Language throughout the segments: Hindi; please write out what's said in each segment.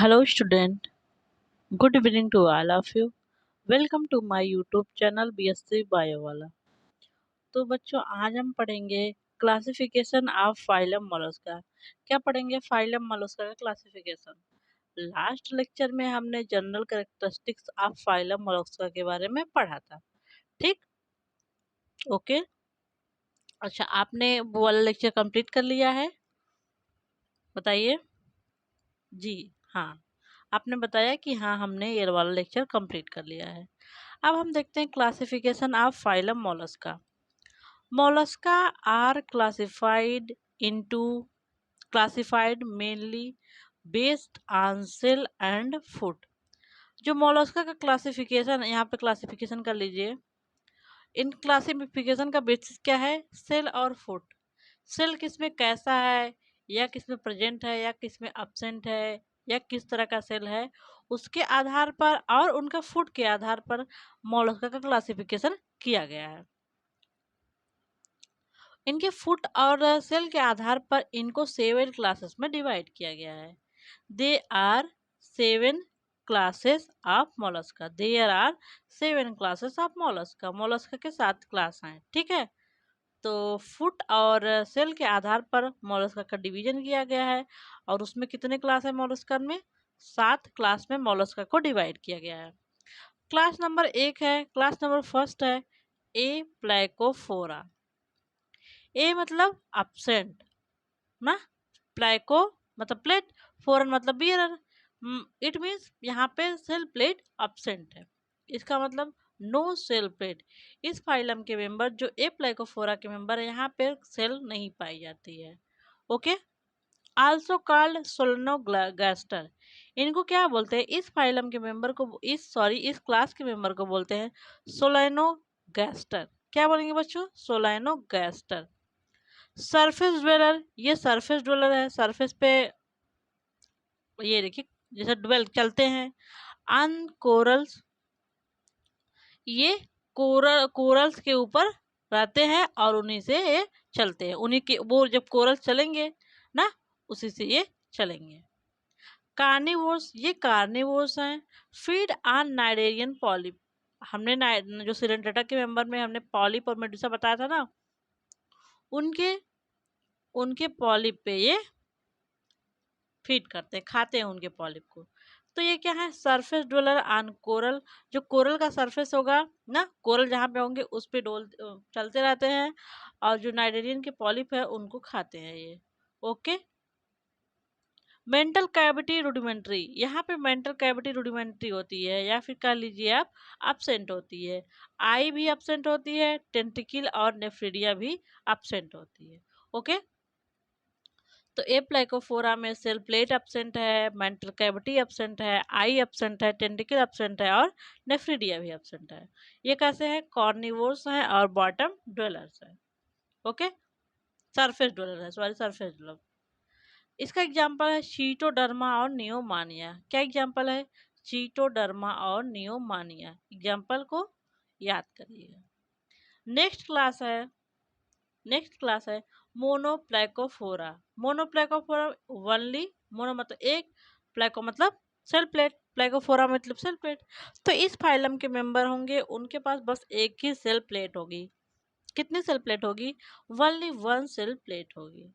Hello student, good evening to all of you. Welcome to my YouTube channel BSc Bio वाला। तो बच्चों आज हम पढ़ेंगे क्लासिफिकेशन ऑफ फाइलम मोलस्का। क्या पढ़ेंगे? फाइलम मोलस्का का क्लासिफिकेशन। लास्ट लेक्चर में हमने general characteristics of phylum Mollusca के बारे में पढ़ा था। ठीक, ओके। अच्छा, आपने वो वाला लेक्चर कंप्लीट कर लिया है? बताइए। जी हाँ, आपने बताया कि हाँ हमने ये वाला लेक्चर कंप्लीट कर लिया है। अब हम देखते हैं classification of phylum Mollusca. Mollusca are classified mainly based on shell and food. जो मोलस्का का क्लासिफिकेशन, यहाँ पे क्लासिफिकेशन कर लीजिए। इन क्लासिफिकेशन का बेसिस क्या है? सेल और फूड। सेल किस में कैसा है, या किस में प्रेजेंट है, या किस में अब्सेंट है, या किस तरह का सेल है, उसके आधार पर और उनका फूड के आधार पर मोलस्का का क्लासिफिकेशन किया गया है। इनके फूड और सेल के आधार पर इनको 7 क्लासेस में डिवाइड किया गया है। They are 7 classes of Mollusca. There are 7 classes of Mollusca. Mollusca के 7 क्लास हैं, ठीक है। तो फुट और सेल के आधार पर मोलस्का का डिवीजन किया गया है। और उसमें कितने क्लास है मोलस्का में? 7 क्लास में मोलस्का को डिवाइड किया गया है। क्लास नंबर 1 है, क्लास नंबर फर्स्ट है ए प्लाइकोफोरा। ए मतलब absent ना, प्लाइको मतलब प्लेट, फोरन मतलब बियरर। इट मीन्स यहाँ पे सेल प्लेट absent है। इसका मतलब नो सेल प्लेट। इस फाइलम के मेंबर जो ए प्लाइकोफोरा के मेंबर है, यहाँ पे सेल नहीं पाई जाती है। Okay, also called solenogaster. इनको क्या बोलते हैं? इस फाइलम के मेंबर को, इस क्लास के मेंबर को बोलते हैं सोलेनोगास्टर। क्या बोलेंगे बच्चों? सोलेनोगास्टर। सरफेस ड्वेलर, ये सरफेस ड्वेलर है, सरफेस पे ये देखिए जैसे ड्वेल चलते हैं। अन कोरल्स, ये कोरल्स के ऊपर रहते हैं और उन्हीं से ये चलते हैं। उन्हीं के वो जब कोरल्स चलेंगे ना, उसी से ये चलेंगे। कार्निवोर्स, ये कार्निवोर्स हैं। Feed on cnidarian polyp. हमने जो सिरेंटेटा के मेंबर में हमने पॉलिप और मेडुसा बताया था ना, उनके उनके पॉलिप पे ये फीड करते हैं, खाते हैं उनके पॉलिप को। तो ये क्या है? Surface dweller on coral. जो कोरल का सरफेस होगा ना, कोरल जहाँ पे होंगे उस पे चलते रहते हैं, और जो नाइडेरियन के पॉलिप है उनको खाते हैं ये। ओके। मेंटल कैविटी रुडिमेंट्री, यहाँ पे मेंटल कैविटी रुडिमेंट्री होती है, या फिर कह लीजिए आप absent होती है। आई भी absent होती है, टेंटिकल और नेफ्रिडिया भी absent होती है। ओके, तो ए प्लाइकोफोरा में सेल प्लेट एब्सेंट है, मेंटल कैविटी एब्सेंट है, आई एब्सेंट है, टेंटिकल एब्सेंट है, और नेफ्रिडिया भी एब्सेंट है। ये कैसे है? कॉर्निवोर्स है और बॉटम ड्वेलर्स है। ओके, सरफेस ड्वेलर है, सॉरी सरफेस ड्वेलर। इसका एग्जांपल है चीटोडर्मा और नियोमानिया। क्या एग्जांपल है? चीटोडर्मा और नियोमानिया। एग्जांपल को याद करिएगा। नेक्स्ट क्लास है मोनोप्लाइकोफोरा। मोनोप्लाइकोफोरा ओनली, मोनो मतलब एक, प्लाइको मतलब सेल प्लेट, प्लाइकोफोरा मतलब सेल प्लेट। तो इस फाइलम के मेंबर होंगे, उनके पास बस एक ही सेल प्लेट होगी। कितनी सेल प्लेट होगी? ओनली 1 सेल प्लेट होगी।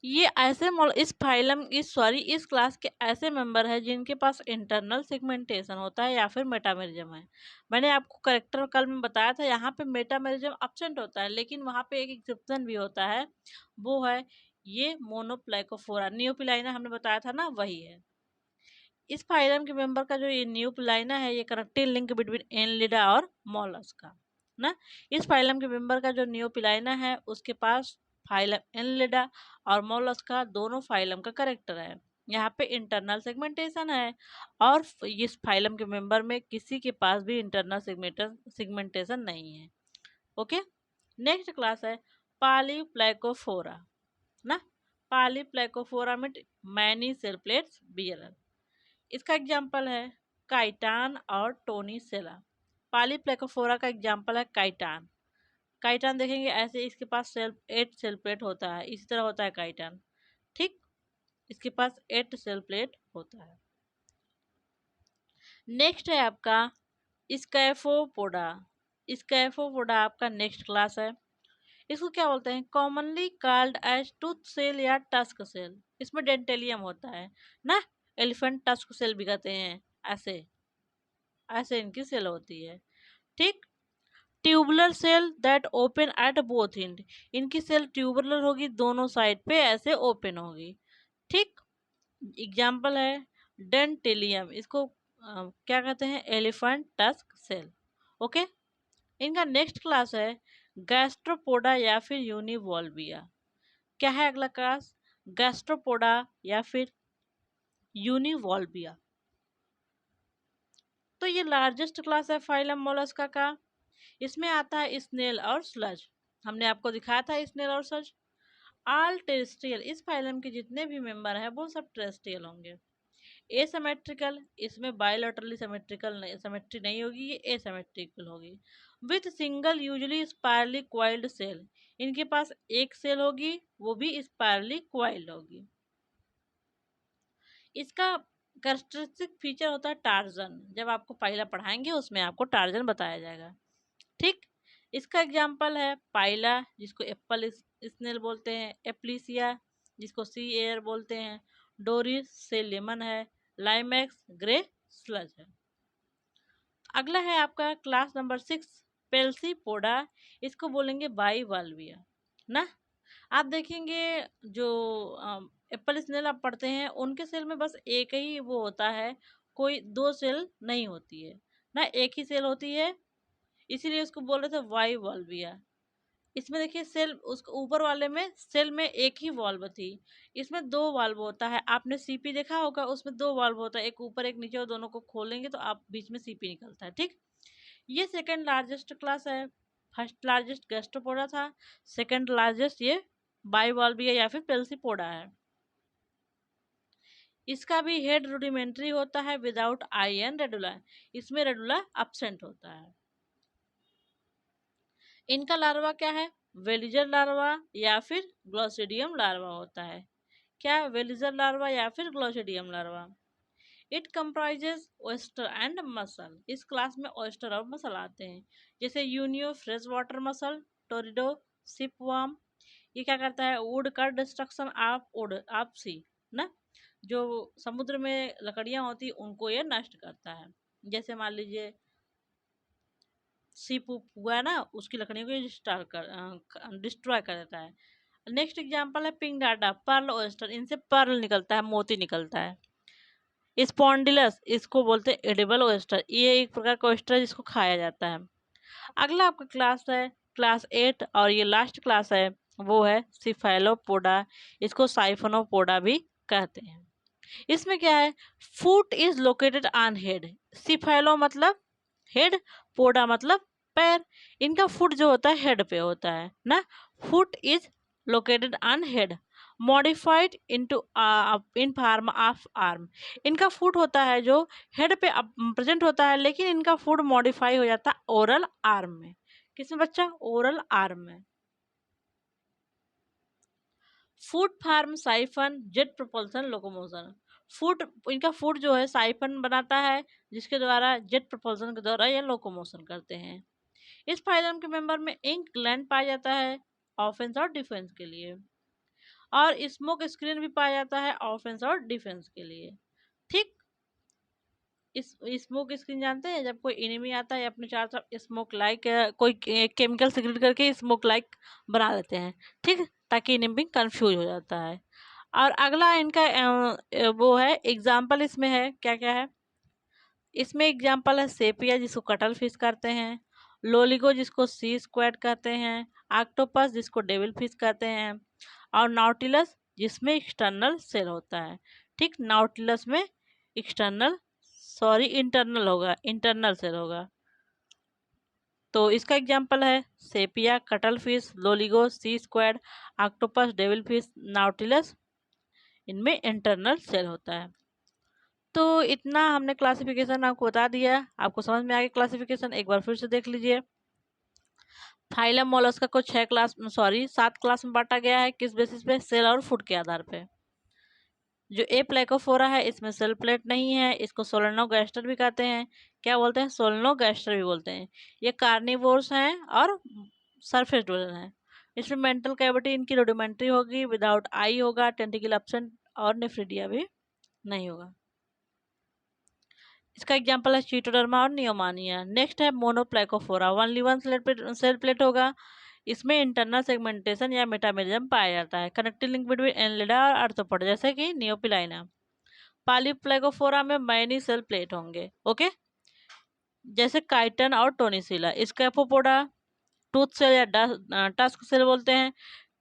ये ऐसे इस क्लास के ऐसे मेंबर है जिनके पास इंटरनल सेगमेंटेशन होता है या फिर मेटामेरिज्म है। मैंने आपको करेक्टर कल में बताया था, यहाँ पे मेटामेरिज्म एब्सेंट होता है, लेकिन वहाँ पे एक एक्सेप्शन भी होता है, वो है ये मोनोप्लाइकोफोरा। नियोपिलाइना हमने बताया था ना, वही है। इस फाइलम के मेंबर का जो ये नियोपिलाइना है, ये कनेक्टिंग लिंक बिटवीन एनलिडा और मोलस्का ना। इस फाइलम के मेंबर का जो नियोपिलाइना है, उसके पास फाइलम एनलिडा और मोलस्का दोनों फाइलम का करेक्टर है। यहाँ पे इंटरनल सेगमेंटेशन है, और इस फाइलम के मेंबर में किसी के पास भी इंटरनल सेगमेंटेशन नहीं है। ओके, नेक्स्ट क्लास है पॉलीप्लाइकोफोरा ना। पॉलीप्लाइकोफोरा में मैनी सेल प्लेट्स बियरर। इसका एग्जाम्पल है काइटान और टोनीसेला। पॉलीप्लेकोफोरा का एग्जाम्पल है काइटान। काइटान देखेंगे ऐसे, इसके पास सेल 8 सेल प्लेट होता है, इसी तरह होता है काइटान। ठीक, इसके पास 8 सेल प्लेट होता है। नेक्स्ट है आपका स्कैफोपोडा। स्कैफोपोडा आपका नेक्स्ट क्लास है। इसको क्या बोलते हैं? Commonly called as tooth shell या टस्क सेल। इसमें डेंटेलियम होता है ना, एलिफेंट टस्क सेल भी कहते हैं, ऐसे ऐसे इनकी सेल होती है। ठीक। Tubular shell that open at both end. इनकी सेल ट्यूबुलर होगी, दोनों साइड पे ऐसे ओपन होगी। ठीक। एग्जाम्पल है डेंटेलियम, इसको क्या कहते हैं? Elephant tusk shell. ओके। इनका नेक्स्ट क्लास है गैस्ट्रोपोडा या फिर यूनिवॉल्विया। क्या है अगला क्लास? गैस्ट्रोपोडा या फिर यूनिवॉल्विया। तो ये लार्जेस्ट क्लास है फाइलम मोलस्का का। इसमें आता है स्नेल और स्लज। हमने आपको दिखाया था स्नेल और स्लज। ऑल टेरेस्ट्रियल, इस फाइलम के जितने भी मेंबर हैं वो सब टेरेस्ट्रियल होंगे। एसिमेट्रिकल, इसमें बायोलैटरली सिमेट्री नहीं होगी, ये एसिमेट्रिकल होगी। With single usually spirally coiled shell, इनके पास एक सेल होगी, वो भी स्पायरली क्वाइल्ड होगी। इसका कैरेक्टरिस्टिक फीचर होता है टार्जन। जब आपको पहला पढ़ाएंगे उसमें आपको टार्जन बताया जाएगा। ठीक। इसका एग्जाम्पल है पाइला, जिसको एप्पल स्नेल बोलते हैं, एप्लीसिया जिसको सी एयर बोलते हैं, डोरिस से लेमन है, लाइमैक्स ग्रे स्लज है। अगला है आपका क्लास नंबर 6 पेल्सीपोडा। इसको बोलेंगे बाईवाल्विया ना। आप देखेंगे जो एप्पल स्नेल आप पढ़ते हैं उनके सेल में बस एक ही वो होता है, कोई दो सेल नहीं होती है ना, एक ही सेल होती है, इसीलिए उसको बोल रहे थे बाईवाल्विया। इसमें देखिए सेल, उसको ऊपर वाले में सेल में एक ही वाल्व थी, इसमें दो वाल्व होता है। आपने सीपी देखा होगा, उसमें दो वाल्व होता है, एक ऊपर एक नीचे, और दोनों को खोलेंगे तो आप बीच में सीपी निकलता है। ठीक। ये सेकंड लार्जेस्ट क्लास है। फर्स्ट लार्जेस्ट गैस्ट्रोपोडा था, सेकंड लार्जेस्ट ये बाईवाल्विया या फिर पेल्सीपोडा है। इसका भी हेड रूडिमेंट्री होता है विदाउट आई एंड रेडुला, इसमें रेडुला absent होता है। इनका लार्वा क्या है? वेलिजर लार्वा या फिर ग्लोसिडियम लार्वा होता है। क्या? वेलिजर लार्वा या फिर glochidium larva. It comprises oyster and mussel. इस क्लास में ऑयस्टर और मसल आते हैं, जैसे unio fresh water mussel, teredo, shipworm. ये क्या करता है? वुड का destruction of wood of sea ना, जो समुद्र में लकड़ियां होती उनको ये नष्ट करता है। जैसे मान लीजिए शिप हुआ है ना, उसकी लकड़ियों को डिस्ट्रॉय कर देता है। नेक्स्ट एग्जांपल है पिंक डाटा, पर्ल ऑयस्टर। इनसे पर्ल निकलता है, मोती निकलता है। स्पॉन्डिलस, इसको बोलते हैं एडिबल ऑयस्टर, ये एक प्रकार का ऑयस्टर है जिसको खाया जाता है। अगला आपका क्लास है क्लास 8, और ये लास्ट क्लास है, वो है सिफेलोपोडा। इसको साइफोनोपोडा भी कहते हैं। इसमें क्या है? Foot is located on head. Cephalo मतलब हेड, पोडा मतलब पैर। इनका फुट जो होता है हेड पे होता है ना। Foot is located on head, modified into in form of arm. इनका फुट होता है जो हेड पे प्रेजेंट होता है, लेकिन इनका फुट मॉडिफाई हो जाता है ओरल आर्म में। किसमें बच्चा? ओरल आर्म में। Food form siphon jet propulsion locomotion. Food, इनका फूड जो है साइफन बनाता है, जिसके द्वारा जेट प्रोपल्सन के द्वारा ये लोकोमोशन करते हैं। इस फाइलम के मेंबर में इंक ग्लैंड पाया जाता है ऑफेंस और डिफेंस के लिए, और स्मोक स्क्रीन भी पाया जाता है ऑफेंस और डिफेंस के लिए। ठीक। इस स्मोक स्क्रीन जानते हैं? जब कोई एनिमी आता है अपने चारों तरफ स्मोक लाइक कोई केमिकल सिक्रेट करके स्मोक लाइक बना लेते हैं। ठीक। ताकि एनिमी कंफ्यूज हो जाता है। और अगला इनका वो है एग्जाम्पल, इसमें है क्या क्या है? इसमें एग्जाम्पल है सेपिया, जिसको कटल फिश कहते हैं, लोलिगो जिसको सी स्क्वैड कहते हैं, ऑक्टोपस जिसको डेविल फिश कहते हैं, और नाउटिलस जिसमें एक्सटर्नल सेल होता है। ठीक। नाउटिलस में एक्सटर्नल, सॉरी इंटरनल होगा, इंटरनल सेल होगा। तो इसका एग्जाम्पल है सेपिया, कटल फिश, लोलिगो, सी स्क्वैड, ऑक्टोपस, डेविल फिश, नाउटिलस, इनमें इंटरनल सेल होता है। तो इतना हमने क्लासिफिकेशन आपको बता दिया। आपको समझ में आ गया क्लासिफिकेशन? एक बार फिर से देख लीजिए। फाइलम मोलस्का को 7 क्लास में बांटा गया है। किस बेसिस पे? सेल और फूड के आधार पे। जो ए प्लेकोफोरा है इसमें सेल प्लेट नहीं है, इसको सोलेनोगास्टर भी कहते हैं। क्या बोलते हैं? सोलेनोगास्टर भी बोलते हैं। ये कार्निवोर्स हैं और सरफेस डवेलर हैं। इसमें मेंटल कैविटी इनकी रुडिमेंट्री होगी, विदाउट आई होगा, टेंटिकल एब्सेंट और नेफ्रिडिया भी नहीं होगा। इसका एग्जांपल है चीटोडर्मा और नियोमानिया। नेक्स्ट है मोनोप्लाइकोफोरा, ओनली वन सेल प्लेट होगा। इसमें इंटरनल सेगमेंटेशन या मेटामेरिज्म पाया जाता है, कनेक्टिंग लिंक बिटवीन एनलिडा और आर्थ्रोपोडा, जैसे कि नियोपिलाइना। पॉलीप्लाइकोफोरा में मैनी सेल प्लेट होंगे, ओके, जैसे काइटन और टोनिसिला। स्कैफोपोडा टूथ सेल या टस्क सेल बोलते हैं।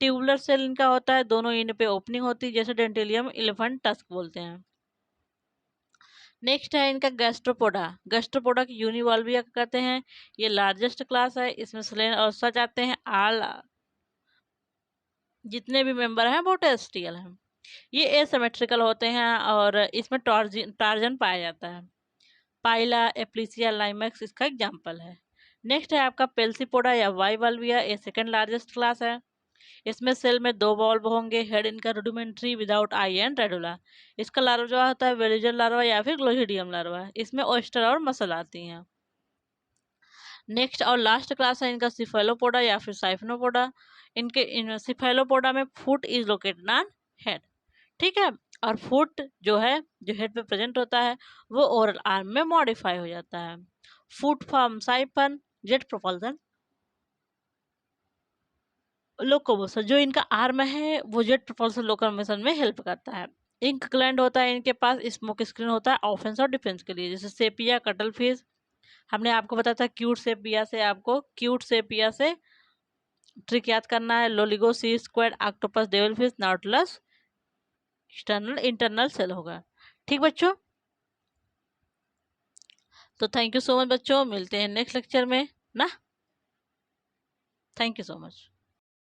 ट्यूबुलर सेल इनका होता है, दोनों इन पे ओपनिंग होती है, जैसे डेंटिलियम एलिफेंट टस्क बोलते हैं। नेक्स्ट है इनका गैस्ट्रोपोडा। गैस्ट्रोपोडा की यूनिवॉल्विया कहते हैं। ये लार्जेस्ट क्लास है, इसमें स्लेन और सच आते हैं। आल जितने भी मेंबर हैं वो टेस्टिकल हैं। ये एसिमेट्रिकल होते हैं और इसमें टार्जन पाया जाता है। पाइला, एप्लिसिया, लाइमैक्स इसका एग्जाम्पल है। नेक्स्ट है आपका पेल्सीपोडा या वाइवाल्विया, ये सेकंड लार्जेस्ट क्लास है। इसमें सेल में 2 वॉल्व होंगे, हेड इनका rudimentary, without I and radula. इसका लार्वा जो होता है वेलिजल लार्वा या फिर ग्लोहिडियम लार्वा। इसमें ऑयस्टर और मसल आती हैं। नेक्स्ट और लास्ट क्लास है इनका सिफेलोपोडा या फिर साइफनोपोडा। इन सिफेलोपोडा में foot is located on head, ठीक है, और फुट जो है जो हेड पे प्रेजेंट होता है वो ओरल आर्म में मॉडिफाई हो जाता है। Foot form siphon, jet propulsion, locomotion. जो इनका आर्म है वो जेट प्रोपल्सन लोकोमोशन में हेल्प करता है। इंक ग्लैंड होता है इनके पास, स्मोक स्क्रीन होता है ऑफेंस और डिफेंस के लिए, जैसे सेपिया, कटल फिश। हमने आपको बताया था क्यूट सेपिया से, आपको क्यूट सेपिया से ट्रिक याद करना है। Loligo, sea squid, octopus, devilfish, nautilus external internal shell होगा। ठीक बच्चों, तो थैंक यू सो मच बच्चों, मिलते हैं नेक्स्ट लेक्चर में ना। Thank you so much.